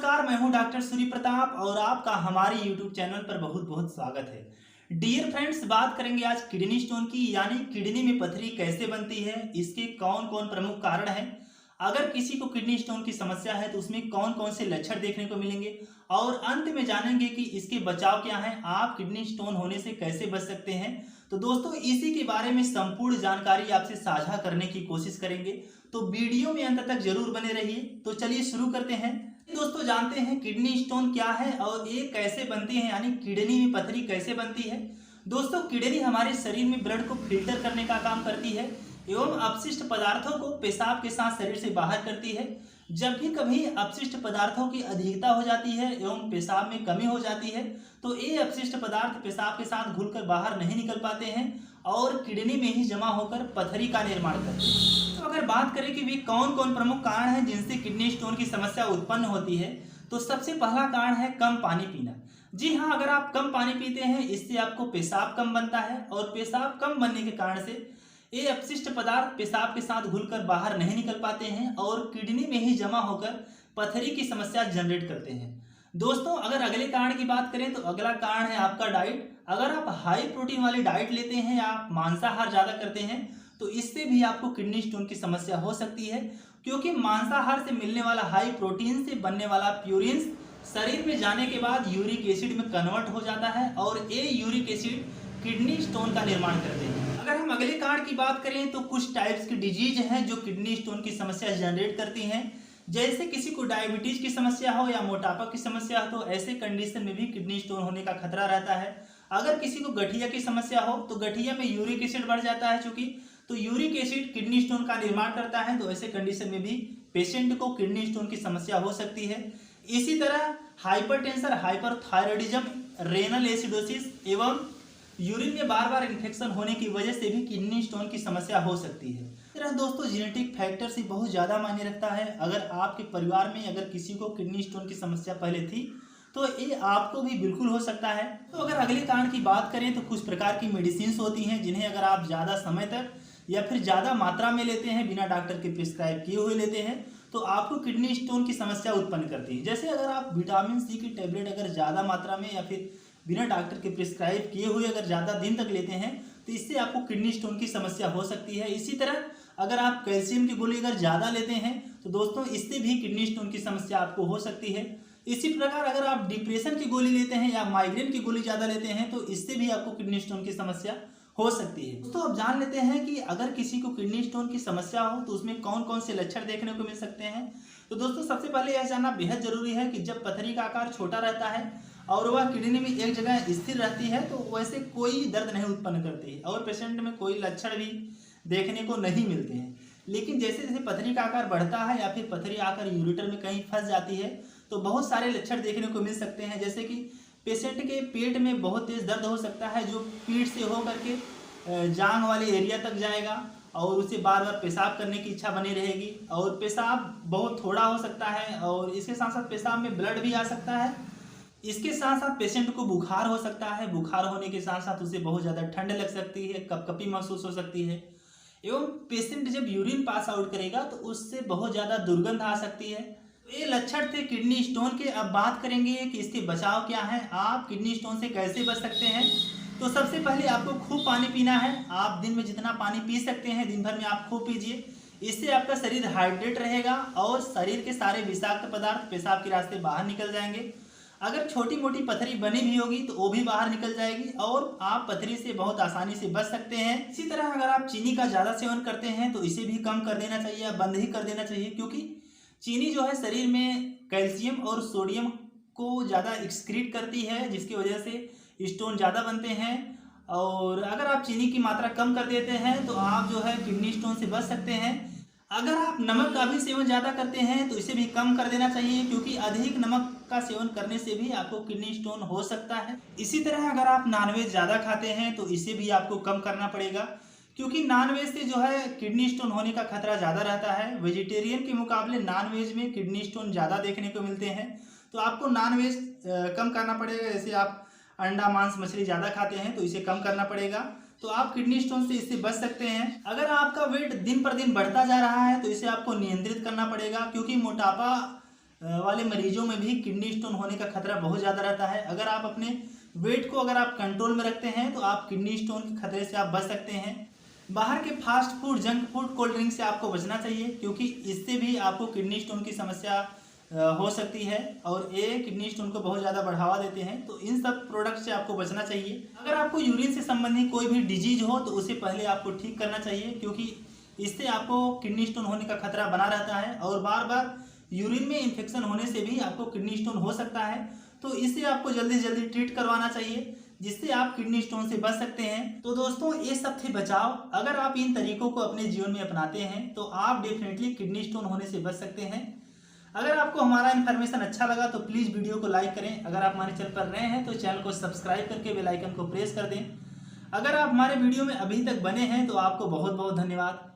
नमस्कार, मैं हूं डॉक्टर सूर्य प्रताप और आपका हमारे YouTube चैनल पर बहुत बहुत स्वागत है। डियर फ्रेंड्स, बात करेंगे आज किडनी स्टोन की, यानी किडनी में पथरी कैसे बनती है, इसके कौन कौन प्रमुख कारण हैं, अगर किसी को किडनी स्टोन की समस्या है तो उसमें कौन कौन से लक्षण देखने को मिलेंगे और अंत में जानेंगे कि इसके बचाव क्या है, आप किडनी स्टोन होने से कैसे बच सकते हैं। तो दोस्तों, इसी के बारे में संपूर्ण जानकारी आपसे साझा करने की कोशिश करेंगे, तो वीडियो में अंत तक जरूर बने रहिए। तो चलिए शुरू करते हैं। दोस्तों, जानते हैं किडनी स्टोन क्या है और ये कैसे बनती है, यानी किडनी में पथरी कैसे बनती है। दोस्तों, किडनी हमारे शरीर में ब्लड को फिल्टर करने का काम करती है एवं अपशिष्ट पदार्थों को पेशाब के साथ शरीर से बाहर करती है। जब भी कभी अपशिष्ट पदार्थों की अधिकता हो जाती है एवं पेशाब में कमी हो जाती है तो ये अपशिष्ट पदार्थ पेशाब के साथ घुलकर बाहर नहीं निकल पाते हैं और किडनी में ही जमा होकर पथरी का निर्माण करते हैं। तो अगर बात करें कि वे कौन कौन प्रमुख कारण हैं जिनसे किडनी स्टोन की समस्या उत्पन्न होती है, तो सबसे पहला कारण है कम पानी पीना। जी हाँ, अगर आप कम पानी पीते हैं इससे आपको पेशाब कम बनता है और पेशाब कम बनने के कारण से ये अपशिष्ट पदार्थ पेशाब के साथ घुलकर बाहर नहीं निकल पाते हैं और किडनी में ही जमा होकर पथरी की समस्या जनरेट करते हैं। दोस्तों, अगर अगले कारण की बात करें तो अगला कारण है आपका डाइट। अगर आप हाई प्रोटीन वाली डाइट लेते हैं या आप मांसाहार ज़्यादा करते हैं तो इससे भी आपको किडनी स्टोन की समस्या हो सकती है, क्योंकि मांसाहार से मिलने वाला हाई प्रोटीन से बनने वाला प्यूरिन्स शरीर में जाने के बाद यूरिक एसिड में कन्वर्ट हो जाता है और ये यूरिक एसिड किडनी स्टोन का निर्माण करते हैं। अगर हम अगले कारण की बात करें तो कुछ टाइप्स की डिजीज हैं जो किडनी स्टोन की समस्या जनरेट करती हैं। जैसे किसी को डायबिटीज की समस्या हो या मोटापा की समस्या हो तो ऐसे कंडीशन में भी किडनी स्टोन होने का खतरा रहता है। अगर किसी को गठिया की समस्या हो तो गठिया में यूरिक एसिड बढ़ जाता है, चूंकि तो यूरिक एसिड किडनी स्टोन का निर्माण करता है, तो ऐसे कंडीशन में भी पेशेंट को किडनी स्टोन की समस्या हो सकती है। इसी तरह हाइपरटेंशन, हाइपरथायरॉयडिज्म, रेनल एसिडोसिस एवं यूरिन में बार बार इन्फेक्शन होने की वजह से भी किडनी स्टोन की समस्या हो सकती है। तरह दोस्तों, जेनेटिक फैक्टर से बहुत ज़्यादा मायने रखता है। अगर आपके परिवार में अगर किसी को किडनी स्टोन की समस्या पहले थी तो ये आपको भी बिल्कुल हो सकता है। तो अगर अगले कारण की बात करें तो कुछ प्रकार की मेडिसिन होती हैं जिन्हें अगर आप ज़्यादा समय तक या फिर ज़्यादा मात्रा में लेते हैं, बिना डॉक्टर के प्रिस्क्राइब किए हुए लेते हैं, तो आपको किडनी स्टोन की समस्या उत्पन्न करती है। जैसे अगर आप विटामिन सी की टेबलेट अगर ज़्यादा मात्रा में या फिर बिना डॉक्टर के प्रिस्क्राइब किए हुए अगर ज़्यादा दिन तक लेते हैं तो इससे आपको किडनी स्टोन की समस्या हो सकती है। इसी तरह अगर आप कैल्शियम की गोली अगर ज़्यादा लेते हैं तो दोस्तों इससे भी किडनी स्टोन की समस्या आपको हो सकती है। इसी प्रकार अगर आप डिप्रेशन की गोली लेते हैं या माइग्रेन की गोली ज़्यादा लेते हैं तो इससे भी आपको किडनी स्टोन की समस्या हो सकती है। दोस्तों, अब जान लेते हैं कि अगर किसी को किडनी स्टोन की समस्या हो तो उसमें कौन कौन से लक्षण देखने को मिल सकते हैं। तो दोस्तों, सबसे पहले यह जानना बेहद जरूरी है कि जब पथरी का आकार छोटा रहता है और वह किडनी में एक जगह स्थिर रहती है तो वैसे कोई दर्द नहीं उत्पन्न करती है और पेशेंट में कोई लक्षण भी देखने को नहीं मिलते हैं। लेकिन जैसे जैसे पथरी का आकार बढ़ता है या फिर पथरी आकर यूरेटर में कहीं फंस जाती है तो बहुत सारे लक्षण देखने को मिल सकते हैं। जैसे कि पेशेंट के पेट में बहुत तेज दर्द हो सकता है जो पीठ से हो करके जांघ वाले एरिया तक जाएगा और उसे बार बार पेशाब करने की इच्छा बनी रहेगी और पेशाब बहुत थोड़ा हो सकता है और इसके साथ साथ पेशाब में ब्लड भी आ सकता है। इसके साथ साथ पेशेंट को बुखार हो सकता है। बुखार होने के साथ साथ उसे बहुत ज़्यादा ठंड लग सकती है, कपकपी महसूस हो सकती है एवं पेशेंट जब यूरिन पास आउट करेगा तो उससे बहुत ज़्यादा दुर्गंध आ सकती है। ये लक्षण थे किडनी स्टोन के। अब बात करेंगे कि इसके बचाव क्या है, आप किडनी स्टोन से कैसे बच सकते हैं। तो सबसे पहले आपको खूब पानी पीना है। आप दिन में जितना पानी पी सकते हैं दिन भर में आप खूब पीजिए। इससे आपका शरीर हाइड्रेट रहेगा और शरीर के सारे विषाक्त पदार्थ पेशाब के रास्ते बाहर निकल जाएंगे। अगर छोटी मोटी पथरी बनी भी होगी तो वो भी बाहर निकल जाएगी और आप पथरी से बहुत आसानी से बच सकते हैं। इसी तरह अगर आप चीनी का ज़्यादा सेवन करते हैं तो इसे भी कम कर देना चाहिए या बंद ही कर देना चाहिए, क्योंकि चीनी जो है शरीर में कैल्शियम और सोडियम को ज़्यादा एक्सक्रीट करती है जिसकी वजह से स्टोन ज़्यादा बनते हैं। और अगर आप चीनी की मात्रा कम कर देते हैं तो आप जो है किडनी स्टोन से बच सकते हैं। अगर आप नमक का भी सेवन ज़्यादा करते हैं तो इसे भी कम कर देना चाहिए, क्योंकि अधिक नमक का सेवन करने से भी आपको किडनी स्टोन हो सकता है। इसी तरह अगर आप नॉनवेज ज़्यादा खाते हैं तो इसे भी आपको कम करना पड़ेगा, क्योंकि नॉनवेज से जो है किडनी स्टोन होने का खतरा ज़्यादा रहता है। वेजिटेरियन के मुकाबले नॉनवेज में किडनी स्टोन ज़्यादा देखने को मिलते हैं, तो आपको नॉनवेज कम करना पड़ेगा। जैसे आप अंडा, मांस, मछली ज़्यादा खाते हैं तो इसे कम करना पड़ेगा, तो आप किडनी स्टोन से इससे बच सकते हैं। अगर आपका वेट दिन पर दिन बढ़ता जा रहा है तो इसे आपको नियंत्रित करना पड़ेगा, क्योंकि मोटापा वाले मरीजों में भी किडनी स्टोन होने का खतरा बहुत ज़्यादा रहता है। अगर आप अपने वेट को अगर आप कंट्रोल में रखते हैं तो आप किडनी स्टोन के खतरे से आप बच सकते हैं। बाहर के fast food, junk food, cold drink से आपको बचना चाहिए, क्योंकि इससे भी आपको किडनी स्टोन की समस्या हो सकती है और ये किडनी स्टोन को बहुत ज़्यादा बढ़ावा देते हैं। तो इन सब प्रोडक्ट से आपको बचना चाहिए। अगर आपको यूरिन से संबंधित कोई भी डिजीज हो तो उसे पहले आपको ठीक करना चाहिए, क्योंकि इससे आपको किडनी स्टोन होने का खतरा बना रहता है और बार बार यूरिन में इन्फेक्शन होने से भी आपको किडनी स्टोन हो सकता है। तो इससे आपको जल्दी से जल्दी ट्रीट करवाना चाहिए, जिससे आप किडनी स्टोन से बच सकते हैं। तो दोस्तों, ये सब थे बचाव। अगर आप इन तरीकों को अपने जीवन में अपनाते हैं तो आप डेफिनेटली किडनी स्टोन होने से बच सकते हैं। अगर आपको हमारा इन्फॉर्मेशन अच्छा लगा तो प्लीज़ वीडियो को लाइक करें। अगर आप हमारे चैनल पर नए हैं तो चैनल को सब्सक्राइब करके बेल आइकन को प्रेस कर दें। अगर आप हमारे वीडियो में अभी तक बने हैं तो आपको बहुत बहुत धन्यवाद।